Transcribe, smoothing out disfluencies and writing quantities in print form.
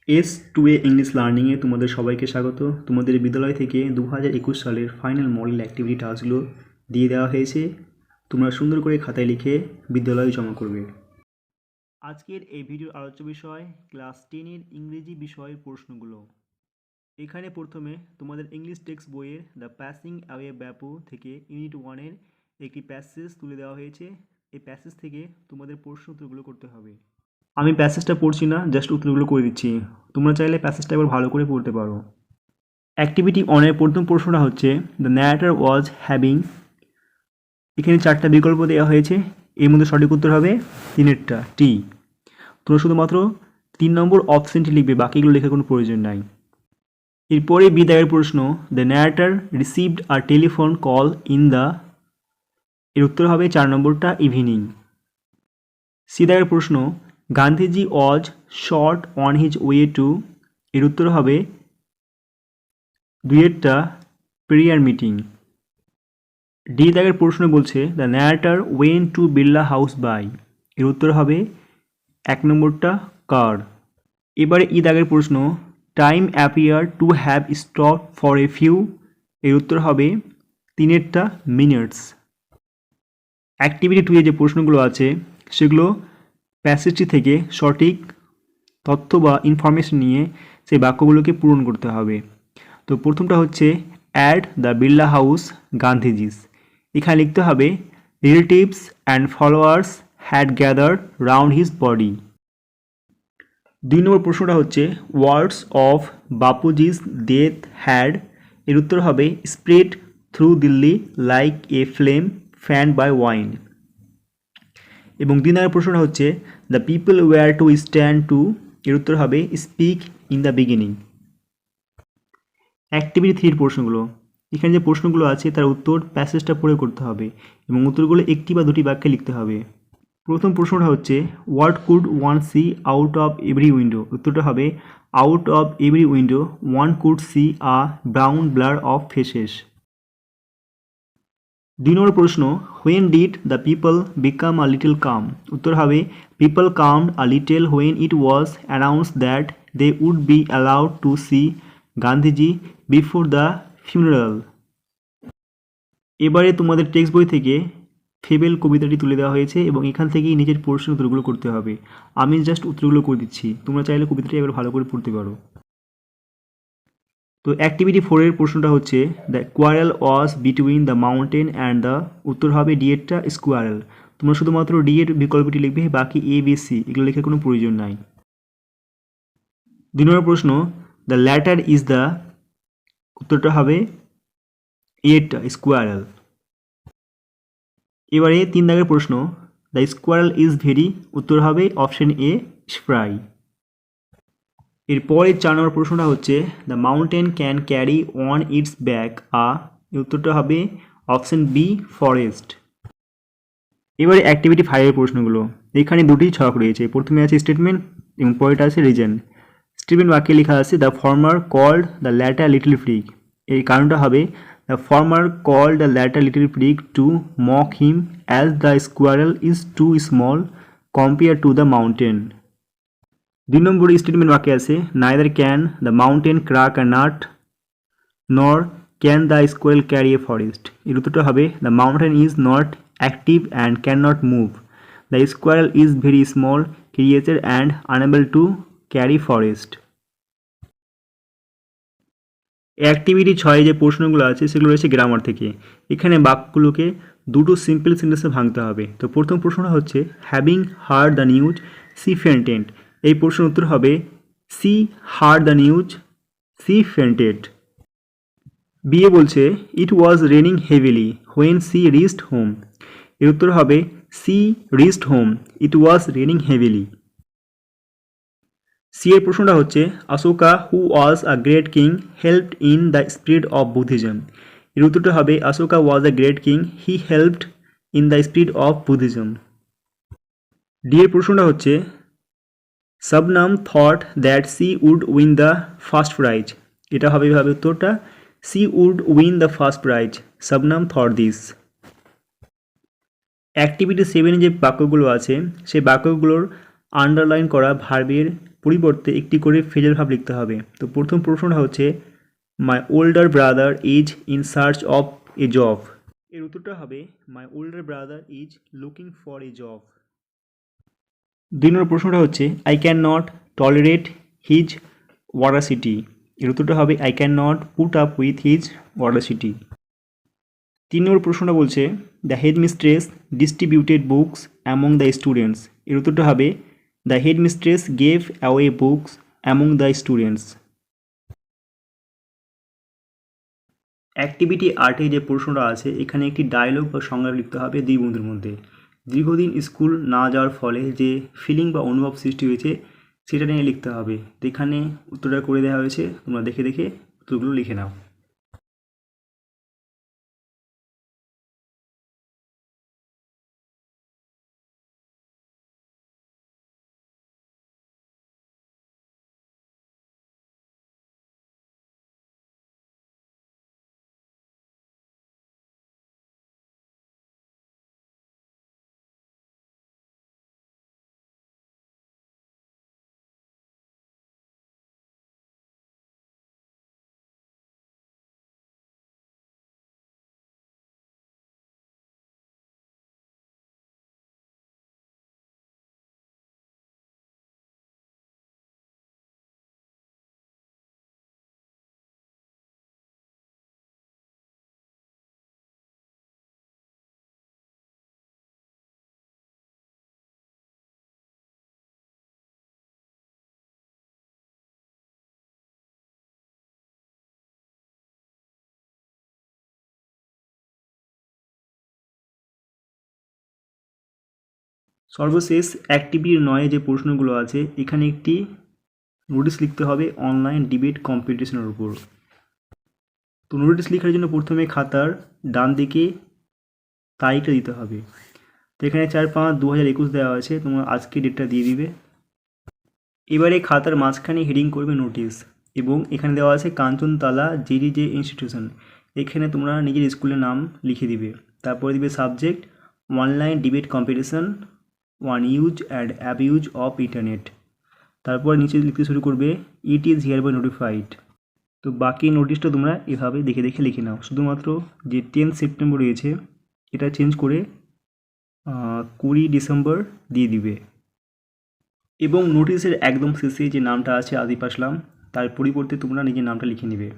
S2A English লার্নিংয়ে তোমাদের সবাইকে স্বাগত। তোমাদের বিদ্যালয় থেকে 2021 সালের ফাইনাল মডেল অ্যাক্টিভিটি টাস্কগুলো দিয়ে দেওয়া হয়েছে। তোমরা সুন্দর করে খাতায় লিখে বিদ্যালয়ে জমা করবে। আজকের এই ভিডিওর আলোচ্য বিষয় ক্লাস 10-এর ইংরেজি বিষয়ের প্রশ্নগুলো। এখানে প্রথমে তোমাদের ইংলিশ টেক্সট বইয়ের দ্য পাসিং অ্যাওয়ে ব্যাপু থেকে ইউনিট 1-এর একটি প্যাসেজ তুলে দেওয়া হয়েছে। এই প্যাসেজ থেকে তোমাদের প্রশ্ন উত্তরগুলো করতে হবে। আমি প্যাসেজটা পড়ছি না, জাস্ট উত্তরগুলো করে দিচ্ছি। তোমরা চাইলে প্যাসেজটা এবার ভালো করে পড়তে পারো। অ্যাক্টিভিটি অনের প্রথম প্রশ্নটা হচ্ছে দ্য ন্যারেটর ওয়াজ হ্যাভিং। এখানে 4টা বিকল্প দেওয়া হয়েছে, এর মধ্যে সঠিক উত্তর হবে 3-এরটা টি। তোমরা শুধুমাত্র 3 নম্বর অপশনটি লিখবে, বাকিগুলো লেখার কোনো প্রয়োজন নাই। এরপরে বি দাগের প্রশ্ন the narrator received a telephone call in the, এর উত্তর হবে 4 নম্বরটা ইভিনিং। সি দাগের প্রশ্ন Gandhiji was shot on his way to, এর উত্তর হবে 2-এরটা প্রেয়ার মিটিং। ডি দাগের প্রশ্ন বলছে the narrator went to Birla house by, এর উত্তর হবে 1 নম্বরটা কার। এবারে ই দাগের প্রশ্ন time appear to have stop for a few, এর উত্তর হবে 3-এরটা মিনিটস। অ্যাক্টিভিটি 2-এ যে প্রশ্নগুলো আছে সেগুলো প্যাসেজটি থেকে সঠিক তথ্য বা ইনফরমেশন নিয়ে সেই বাক্যগুলোকে পূরণ করতে হবে। তো প্রথমটা হচ্ছে at the Birla house Gandhiji's. এখানে লিখতে হবে relatives and followers had gathered round his body. 2 নম্বর প্রশ্নটা হচ্ছে words of Bapuji's death had, এর উত্তর হবে spread through Delhi like a flame fan by wine. এবং 3 নম্বর প্রশ্নটা হচ্ছে the people were to stand to, এর উত্তর হবে speak in the beginning. Activity 3-এর প্রশ্নগুলো, এখানে যে প্রশ্নগুলো আছে তার উত্তর প্যাসেজটা পড়ে করতে হবে এবং উত্তরগুলো 1টি বা 2টি বাক্যে লিখতে হবে। প্রথম প্রশ্নটা হচ্ছে what could one see out of every window, উত্তরটা হবে out of every window one could see a brown blur of faces. 2 নম্বর প্রশ্ন when did the people become a little calm, উত্তর হবে people calmed a little when it was announced that they would be allowed to see Gandhiji before the funeral. এবারে তোমাদের text বই থেকে fable কবিতাটি তুলে দেওয়া হয়েছে এবং এখান থেকেই নিজের প্রশ্ন উত্তরগুলো করতে হবে। আমি জাস্ট উত্তরগুলো করে দিচ্ছি, তোমরা চাইলে কবিতাটি এবার ভালো করে পড়তে পারো। তো অ্যাক্টিভিটি 4-এর প্রশ্নটা হচ্ছে the quarrel was between the mountain and the, উত্তর হবে ডি-এরটা স্কোয়ারেল। তোমরা শুধুমাত্র ডি-এর বিকল্পটি লিখবে, বাকি এ বি সি এগুলো লেখার কোনো প্রয়োজন নাই। 2 নম্বর প্রশ্ন দ্য ল্যাটার ইজ দ্য, উত্তরটা হবে এ-এরটা স্কোয়ারেল। এবারে 3 দাগের প্রশ্ন দ্য স্কোয়ারেল ইজ ভেরি, উত্তর হবে অপশন এ স্প্রাই। এরপরে 4 নম্বর প্রশ্নটা হচ্ছে the mountain can carry on it's back আ, এর উত্তরটা হবে অপশন বি ফরেস্ট। এবারে অ্যাক্টিভিটি 5-এর প্রশ্নগুলো, এখানে 2টি ছক রয়েছে, প্রথমে আছে স্টেটমেন্ট এবং পরেরটা আছে রিজন। স্টেটমেন্ট বাক্যে লেখা আছে the former called the latter little freak, এই কারণটা হবে the former called the latter little freak to mock him as the squirrel is too small compare to the mountain. 2 নম্বর স্টেটমেন্ট বাক্যে আছে neither can the mountain crack a nut nor can the squirrel carry a forest, এর উত্তরটা হবে the mountain is not active and can not move, the squirrel is very small creature and unable to carry forest. Activity 6-এ যে প্রশ্নগুলো আছে সেগুলো রয়েছে grammar থেকে। এখানে বাক্যগুলোকে 2টো সিম্পল সেন্টেন্সে ভাঙতে হবে। তো প্রথম প্রশ্নটা হচ্ছে having heard the news she fainted, এই প্রশ্নের উত্তর হবে she heard the news she fainted. বিয়ে বলছে it was raining heavily when she reached home, এর উত্তর হবে she reached home it was raining heavily. C এর প্রশ্নটা হচ্ছে Ashoka who was a great king helped in the spread of Buddhism, এর উত্তরটা হবে Ashoka was a great king he helped in the spread of Buddhism. D এর প্রশ্নটা হচ্ছে Shabnam thought that she would win the first prize, এটা হবে এভাবে উত্তরটা she would win the first prize Shabnam thought this. Activity 7-এ যে বাক্যগুলো আছে সেই বাক্যগুলোর আন্ডারলাইন করা ভার্বের পরিবর্তে একটি করে ফ্রেজাল ভার্ব লিখতে হবে। তো প্রথম প্রশ্নটা হচ্ছে my older brother is in search of a job. এর উত্তরটা হবে my older brother is looking for a job. 2 নম্বর প্রশ্নটা হচ্ছে I can not tolerate his voracity. এর উত্তরটা হবে I can not put up with his voracity. 3 নম্বর প্রশ্নটা বলছে the head mistress distributed books among the students. এর উত্তরটা হবে the head mistress gave away books among the students. Activity আর্টে যে প্রশ্নটা আছে এখানে একটি ডায়লগ বা সংজ্ঞা লিখতে হবে দুই বন্ধুর মধ্যে। দীর্ঘদিন স্কুল না যাওয়ার ফলে যে ফিলিং বা অনুভব সৃষ্টি হয়েছে সেটা নিয়ে লিখতে হবে। তো এখানে উত্তরটা করে দেওয়া হয়েছে, তোমরা দেখে দেখে উত্তরগুলো লিখে নাও। সর্বশেষ অ্যাক্টিভিটি 9 যে প্রশ্নগুলো আছে এখানে একটি নোটিশ লিখতে হবে অনলাইন ডিবেট কম্পিটিশনের উপর। তো নোটিশ লেখার জন্য প্রথমে খাতার ডান দিকে তারিখটা দিতে হবে। তো এখানে 4/5/2021 দেওয়া আছে, তোমরা আজকে ডেটটা দিয়ে দিবে। এবারে খাতার মাঝখানে হেডিং করবে নোটিশ এবং এখানে দেওয়া আছে কাঞ্চনতলা জেডিজে ইনস্টিটিউশন। এখানে তোমরা নিজের স্কুলের নাম লিখে দিবে। তারপরে দিবে subject online debate competition one use and abuse of internet. তারপর নিচে লিখতে শুরু করবে it is hereby notified. তো বাকি নোটিশটা তোমরা এভাবে দেখে দেখে লিখে নাও। শুধুমাত্র যে 10 সেপ্টেম্বর রয়েছে এটা চেঞ্জ করে 20 ডিসেম্বর দিয়ে দিবে। এবং নোটিশের একদম শেষে যে নামটা আছে আদিপ আসলাম তার পরিবর্তে তোমরা নিজের নামটা লিখে নেবে।